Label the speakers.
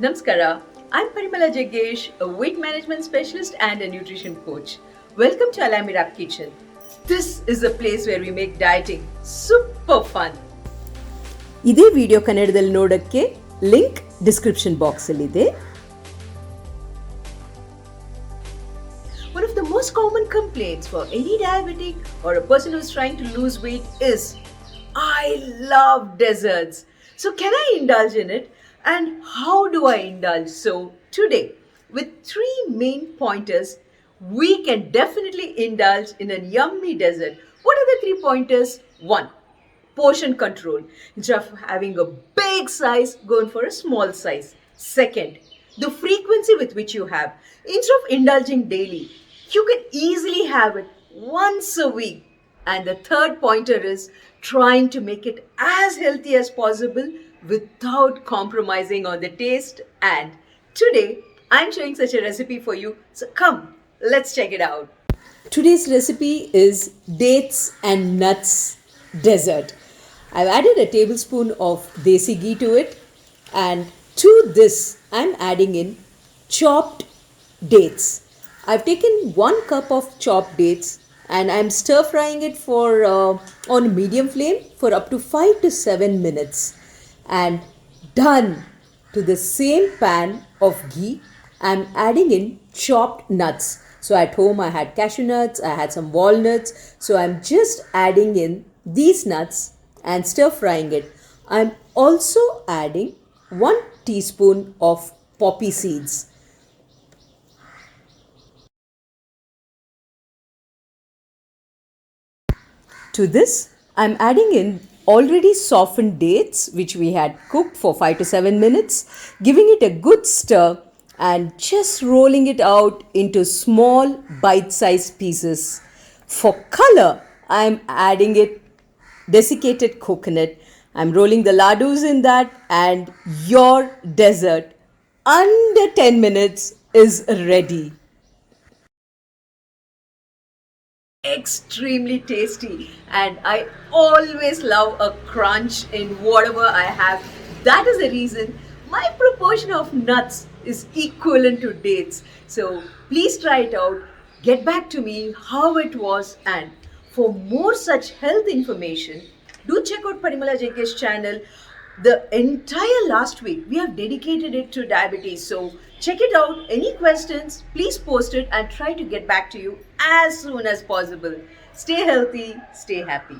Speaker 1: Namaskara. I'm Parimala Jaggesh, a weight management specialist and a nutrition coach. Welcome to Alami Rap Kitchen. This is a place where we make dieting super fun. ಇದೇ video ಕನ್ನಡದಲ್ಲಿ ನೋಡಕ್ಕೆ link description box ಅಲ್ಲಿ ಇದೆ. One of the most common complaints for any diabetic or a person who's trying to lose weight is, I love desserts. So can I indulge in it? And how do I indulge? So today, with 3 main pointers, we can definitely indulge in a yummy dessert. What are the 3 pointers? 1. Portion control. Instead of having a big size, going for a small size. Second, the frequency with which you have. Instead of indulging daily, you can easily have it once a week. And the third pointer is trying to make it as healthy as possible without compromising on the taste. And today, I'm showing such a recipe for you. So come, let's check it out. Today's recipe is dates and nuts dessert. I've added a tablespoon of desi ghee to it, and to this I'm adding in chopped dates. I've taken 1 cup of chopped dates and I'm stir frying it for on medium flame for up to 5 to 7 minutes. And done. To the same pan of ghee, I'm adding in chopped nuts. So at home I had cashew nuts, I had some walnuts. So I'm just adding in these nuts and stir frying it. I'm also adding 1 teaspoon of poppy seeds. To this, I'm adding in already softened dates which we had cooked for 5 to 7 minutes, giving it a good stir and just rolling it out into small bite-sized pieces. For color, I'm adding it desiccated coconut. I'm rolling the ladus in that, and your dessert under 10 minutes is ready. Extremely tasty, and I always love a crunch in whatever I have. That is the reason my proportion of nuts is equivalent to dates. So please try it out, get back to me how it was, and for more such health information, do check out Parimala Jaggesh channel. The entire last week we have dedicated it to diabetes, so check it out. Any questions, please post it and try to get back to you as soon as possible. Stay healthy, stay happy.